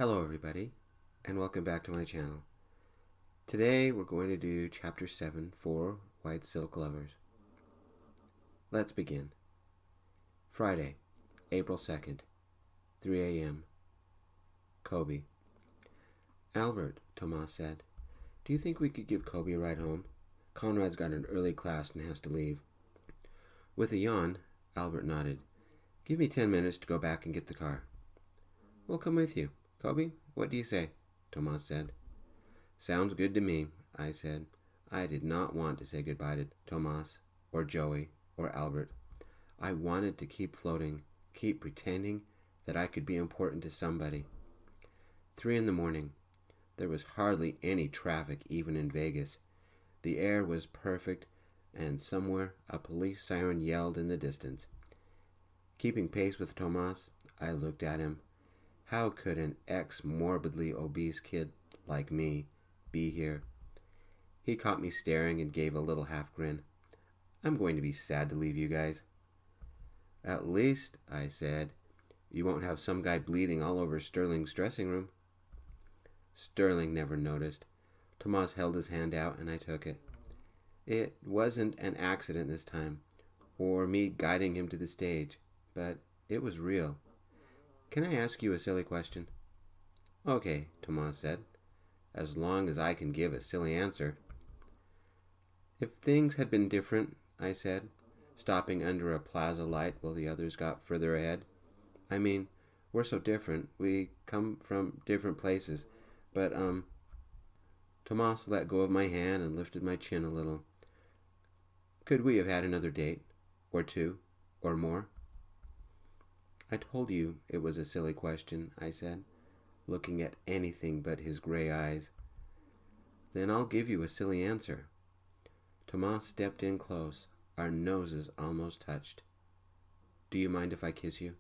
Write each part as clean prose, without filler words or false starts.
Hello everybody, and welcome back to my channel. Today we're going to do Chapter 7 for White Silk Lovers. Let's begin. Friday, April 2nd, 3 a.m. Coby. Albert, Tomas said, do you think we could give Coby a ride home? Conrad's got an early class and has to leave. With a yawn, Albert nodded. Give me 10 minutes to go back and get the car. We'll come with you. Coby, what do you say? Tomas said. Sounds good to me, I said. I did not want to say goodbye to Tomas, or Joey, or Albert. I wanted to keep floating, keep pretending that I could be important to somebody. 3 a.m. There was hardly any traffic even in Vegas. The air was perfect, and somewhere a police siren yelled in the distance. Keeping pace with Tomas, I looked at him. How could an ex-morbidly obese kid like me be here? He caught me staring and gave a little half grin. I'm going to be sad to leave you guys. At least, I said, you won't have some guy bleeding all over Sterling's dressing room. Sterling never noticed. Tomas held his hand out and I took it. It wasn't an accident this time, or me guiding him to the stage, but it was real. Can I ask you a silly question? Okay, Tomas said, as long as I can give a silly answer. If things had been different, I said, stopping under a plaza light while the others got further ahead. I mean, we're so different. We come from different places. But, Tomas let go of my hand and lifted my chin a little. Could we have had another date? Or two? Or more? I told you it was a silly question, I said, looking at anything but his gray eyes. Then I'll give you a silly answer. Tomas stepped in close. Our noses almost touched. Do you mind if I kiss you?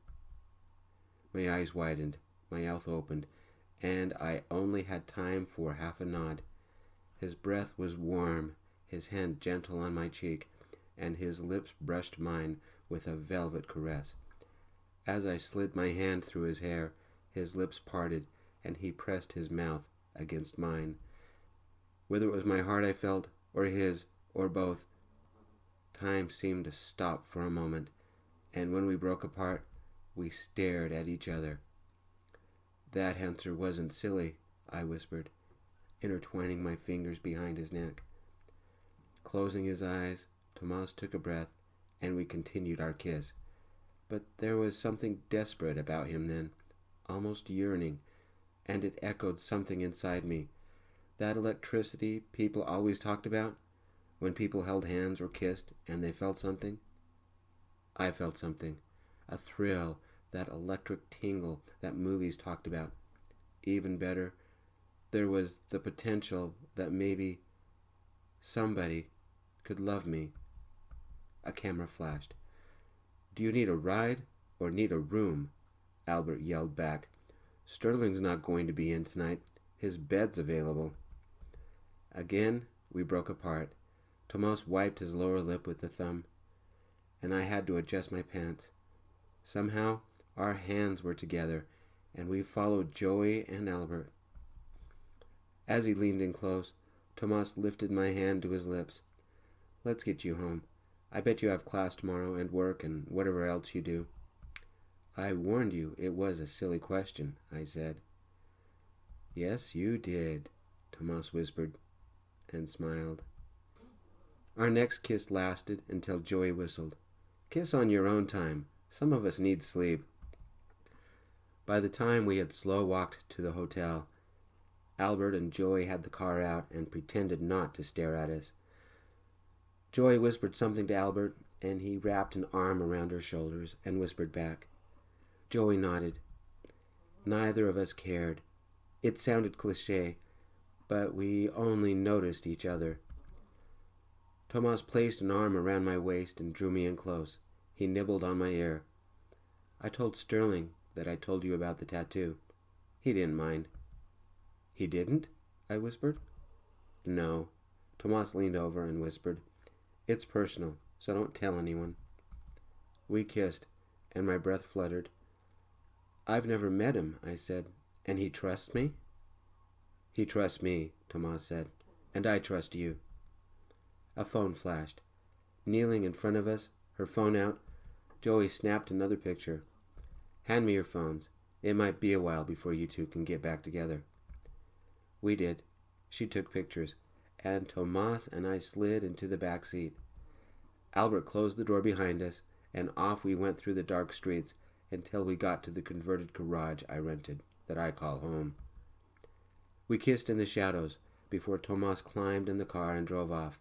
My eyes widened, my mouth opened, and I only had time for half a nod. His breath was warm, his hand gentle on my cheek, and his lips brushed mine with a velvet caress. As I slid my hand through his hair, his lips parted, and he pressed his mouth against mine. Whether it was my heart I felt, or his, or both, time seemed to stop for a moment, and when we broke apart, we stared at each other. That answer wasn't silly, I whispered, intertwining my fingers behind his neck. Closing his eyes, Tomas took a breath, and we continued our kiss. But there was something desperate about him then, almost yearning, and it echoed something inside me. That electricity people always talked about, when people held hands or kissed and they felt something. I felt something, a thrill, that electric tingle that movies talked about. Even better, there was the potential that maybe somebody could love me. A camera flashed. Do you need a ride or need a room? Albert yelled back. Sterling's not going to be in tonight. His bed's available. Again, we broke apart. Tomas wiped his lower lip with a thumb, and I had to adjust my pants. Somehow, our hands were together, and we followed Joey and Albert. As he leaned in close, Tomas lifted my hand to his lips. Let's get you home. I bet you have class tomorrow and work and whatever else you do. I warned you it was a silly question, I said. Yes, you did, Tomas whispered and smiled. Our next kiss lasted until Joey whistled. Kiss on your own time. Some of us need sleep. By the time we had slow walked to the hotel, Albert and Joey had the car out and pretended not to stare at us. Joey whispered something to Albert, and he wrapped an arm around her shoulders and whispered back. Joey nodded. Neither of us cared. It sounded cliché, but we only noticed each other. Tomas placed an arm around my waist and drew me in close. He nibbled on my ear. I told Sterling that I told you about the tattoo. He didn't mind. He didn't? I whispered. No. Tomas leaned over and whispered. It's personal, so don't tell anyone. We kissed, and my breath fluttered. I've never met him, I said. And he trusts me? He trusts me, Tomas said, and I trust you. A phone flashed. Kneeling in front of us, her phone out, Joey snapped another picture. Hand me your phones. It might be a while before you two can get back together. We did. She took pictures, and Tomas and I slid into the back seat. Albert closed the door behind us, and off we went through the dark streets until we got to the converted garage I rented, that I call home. We kissed in the shadows before Tomas climbed in the car and drove off.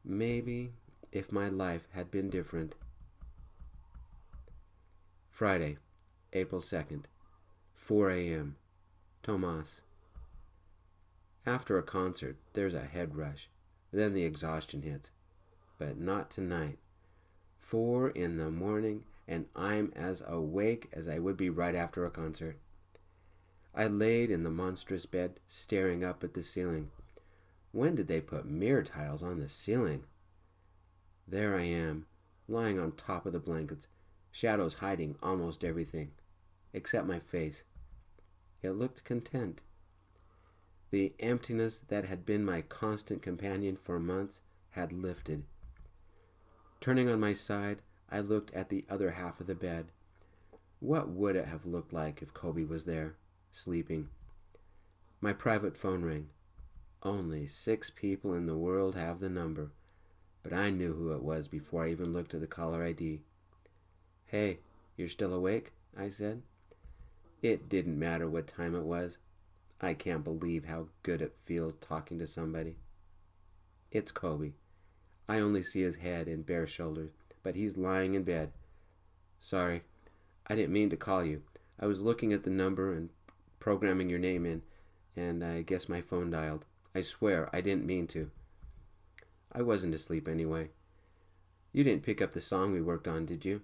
Maybe if my life had been different. Friday, April 2nd, 4 a.m. Tomas. After a concert, there's a head rush. Then the exhaustion hits. But not tonight. 4 in the morning, and I'm as awake as I would be right after a concert. I laid in the monstrous bed, staring up at the ceiling. When did they put mirror tiles on the ceiling? There I am, lying on top of the blankets, shadows hiding almost everything, except my face. It looked content. The emptiness that had been my constant companion for months had lifted. Turning on my side, I looked at the other half of the bed. What would it have looked like if Coby was there, sleeping? My private phone rang. Only 6 people in the world have the number, but I knew who it was before I even looked at the caller ID. Hey, you're still awake? I said. It didn't matter what time it was. I can't believe how good it feels talking to somebody. It's Coby. I only see his head and bare shoulders, but he's lying in bed. Sorry, I didn't mean to call you. I was looking at the number and programming your name in, and I guess my phone dialed. I swear I didn't mean to. I wasn't asleep anyway. You didn't pick up the song we worked on, did you?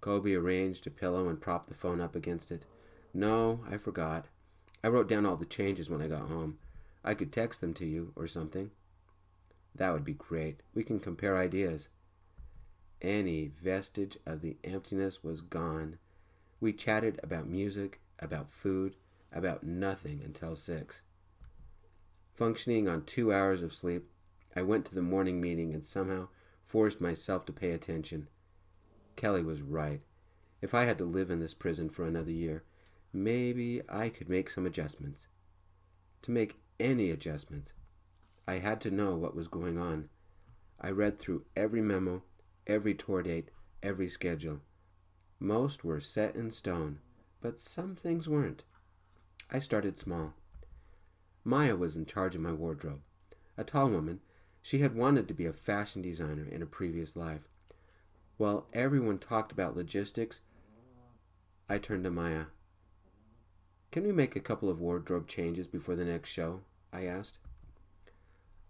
Coby arranged a pillow and propped the phone up against it. No, I forgot. I wrote down all the changes when I got home. I could text them to you or something. That would be great. We can compare ideas. Any vestige of the emptiness was gone. We chatted about music, about food, about nothing until 6. Functioning on 2 hours of sleep, I went to the morning meeting and somehow forced myself to pay attention. Kelly was right. If I had to live in this prison for another year, maybe I could make some adjustments. To make any adjustments, I had to know what was going on. I read through every memo, every tour date, every schedule. Most were set in stone, but some things weren't. I started small. Maya was in charge of my wardrobe. A tall woman, she had wanted to be a fashion designer in a previous life. While everyone talked about logistics, I turned to Maya. Can we make a couple of wardrobe changes before the next show? I asked.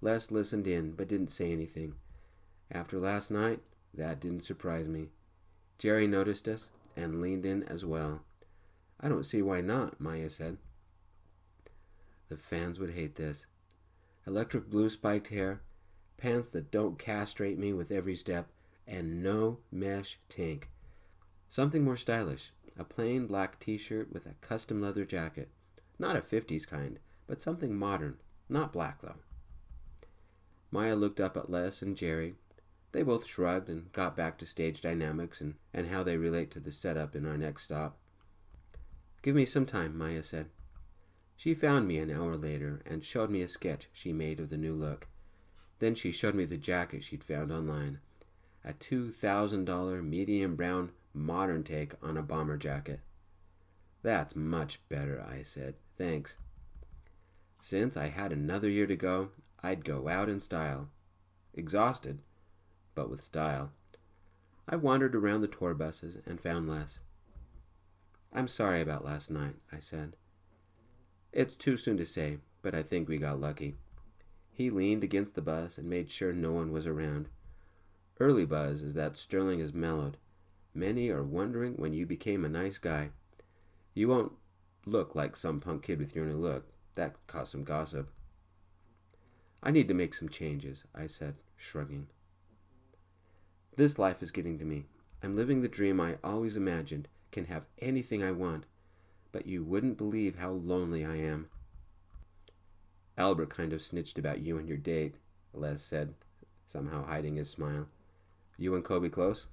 Les listened in, but didn't say anything. After last night, that didn't surprise me. Jerry noticed us and leaned in as well. I don't see why not, Maya said. The fans would hate this. Electric blue spiked hair, pants that don't castrate me with every step, and no mesh tank. Something more stylish, a plain black t-shirt with a custom leather jacket. Not a 50s kind, but something modern, not black though. Maya looked up at Les and Jerry. They both shrugged and got back to stage dynamics and how they relate to the setup in our next stop. Give me some time, Maya said. She found me an hour later and showed me a sketch she made of the new look. Then she showed me the jacket she'd found online. A $2,000 medium brown modern take on a bomber jacket. That's much better, I said. Thanks. Since I had another year to go, I'd go out in style. Exhausted, but with style. I wandered around the tour buses and found Les. I'm sorry about last night, I said. It's too soon to say, but I think we got lucky. He leaned against the bus and made sure no one was around. Early buzz is that Sterling is mellowed. Many are wondering when you became a nice guy. You won't look like some punk kid with your new look. That caused some gossip. I need to make some changes, I said, shrugging. This life is getting to me. I'm living the dream I always imagined, can have anything I want. but you wouldn't believe how lonely I am." "Albert kind of snitched about you and your date," Les said, somehow hiding his smile. "You and Coby close?"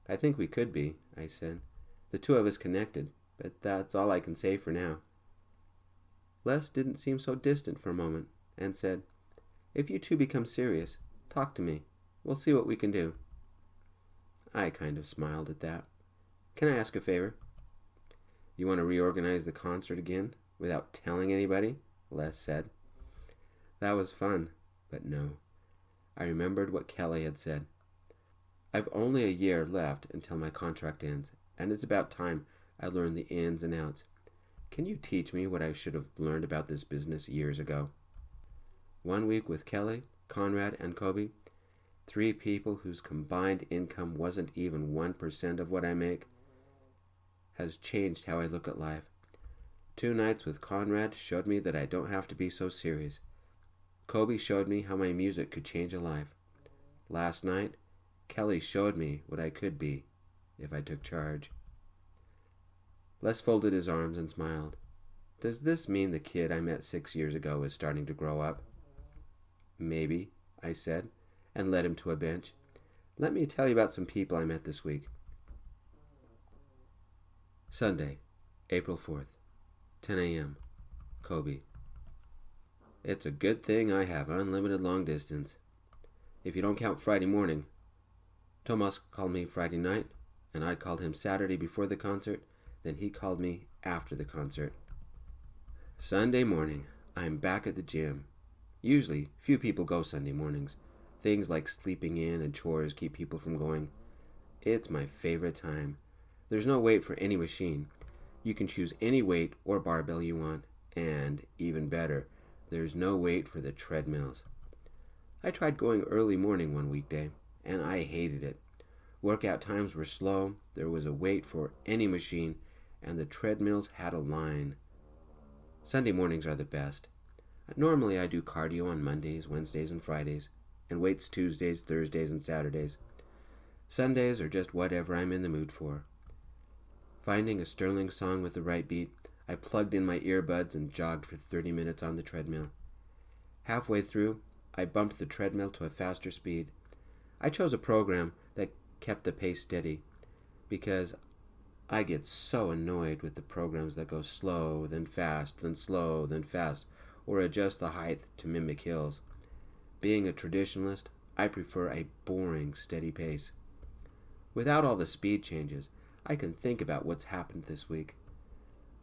"I think we could be," I said. "The two of us connected, but that's all I can say for now." Les didn't seem so distant for a moment, and said, "If you two become serious, talk to me. We'll see what we can do." I kind of smiled at that. "Can I ask a favor?" "You want to reorganize the concert again, without telling anybody?" Les said. That was fun, but no. I remembered what Kelly had said. "I've only a year left until my contract ends, and it's about time I learned the ins and outs. Can you teach me what I should have learned about this business years ago?" 1 week with Kelly, Conrad, and Coby, 3 people whose combined income wasn't even 1% of what I make, has changed how I look at life. 2 nights with Conrad showed me that I don't have to be so serious. Coby showed me how my music could change a life. Last night, Kelly showed me what I could be if I took charge. Les folded his arms and smiled. "Does this mean the kid I met 6 years ago is starting to grow up?" "Maybe," I said, and led him to a bench. "Let me tell you about some people I met this week." Sunday, April 4th, 10 a.m. Coby. "It's a good thing I have unlimited long distance. If you don't count Friday morning. Tomas called me Friday night, and I called him Saturday before the concert, then he called me after the concert. Sunday morning, I'm back at the gym. Usually, few people go Sunday mornings. Things like sleeping in and chores keep people from going. It's my favorite time. There's no weight for any machine. You can choose any weight or barbell you want, and, even better, there's no wait for the treadmills. I tried going early morning one weekday, and I hated it. Workout times were slow, there was a wait for any machine, and the treadmills had a line. Sunday mornings are the best. Normally I do cardio on Mondays, Wednesdays, and Fridays, and weights Tuesdays, Thursdays, and Saturdays. Sundays are just whatever I'm in the mood for. Finding a Sterling song with the right beat, I plugged in my earbuds and jogged for 30 minutes on the treadmill. Halfway through, I bumped the treadmill to a faster speed. I chose a program that kept the pace steady, because I get so annoyed with the programs that go slow, then fast, then slow, then fast, or adjust the height to mimic hills. Being a traditionalist, I prefer a boring, steady pace. Without all the speed changes, I can think about what's happened this week.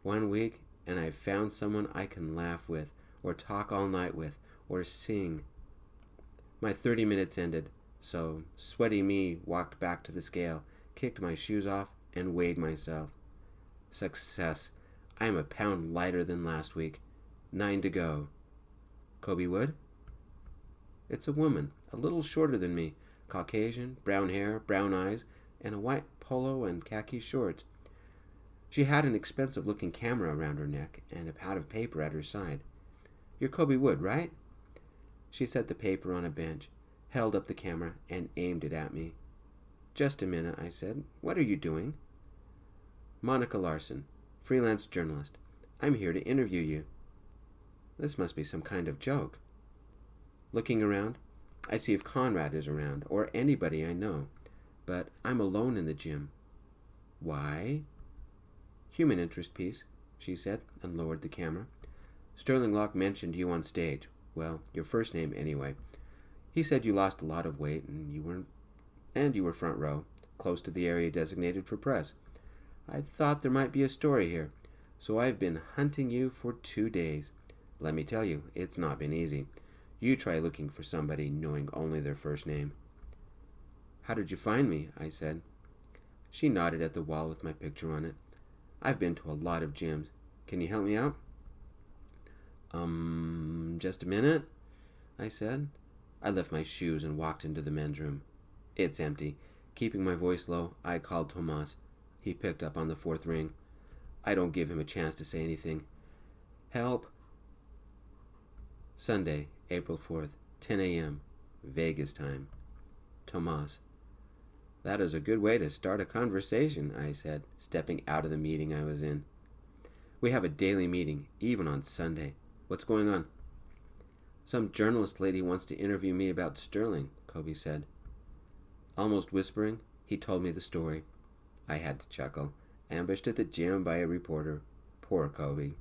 1 week, and I've found someone I can laugh with, or talk all night with, or sing. My 30 minutes ended, so sweaty me walked back to the scale, kicked my shoes off, and weighed myself. Success. I am a pound lighter than last week. 9 to go. Coby Wood? It's a woman, a little shorter than me, Caucasian, brown hair, brown eyes, and a white polo and khaki shorts. She had an expensive-looking camera around her neck and a pad of paper at her side. "You're Coby Wood, right?" She set the paper on a bench, held up the camera, and aimed it at me. "Just a minute," I said. "What are you doing?" "Monica Larson, freelance journalist. I'm here to interview you." This must be some kind of joke. Looking around, I see if Conrad is around, or anybody I know, but I'm alone in the gym. "Why?" "Human interest piece," she said, and lowered the camera. "Sterling Locke mentioned you on stage. Well, your first name anyway. He said you lost a lot of weight, and you were front row, close to the area designated for press. I thought there might be a story here, so I've been hunting you for 2 days. Let me tell you, it's not been easy. You try looking for somebody knowing only their first name." "How did you find me?" I said. She nodded at the wall with my picture on it. "I've been to a lot of gyms. Can you help me out?" Just a minute," I said. I left my shoes and walked into the men's room. It's empty. Keeping my voice low, I called Tomas. He picked up on the 4th ring. I don't give him a chance to say anything. "Help." Sunday, April 4th, 10 a.m., Vegas time. Tomas. "That is a good way to start a conversation," I said, stepping out of the meeting I was in. We have a daily meeting, even on Sunday. What's going on? Some journalist lady wants to interview me about Sterling, Coby said. Almost whispering, he told me the story. I had to chuckle. Ambushed at the gym by a reporter. Poor Coby.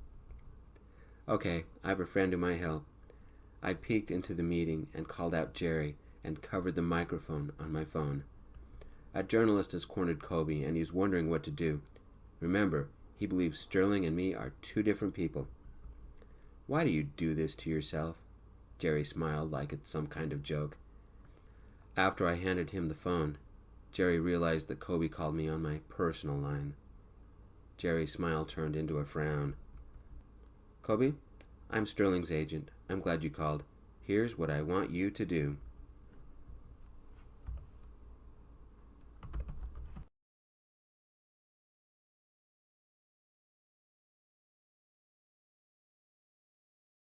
Okay, I have a friend who might help. I peeked into the meeting and called out Jerry and covered the microphone on my phone. A journalist has cornered Coby and he's wondering what to do. Remember, he believes Sterling and me are two different people. Why do you do this to yourself? Jerry smiled like it's some kind of joke. After I handed him the phone, Jerry realized that Coby called me on my personal line. Jerry's smile turned into a frown. Coby, I'm Sterling's agent. I'm glad you called. Here's what I want you to do.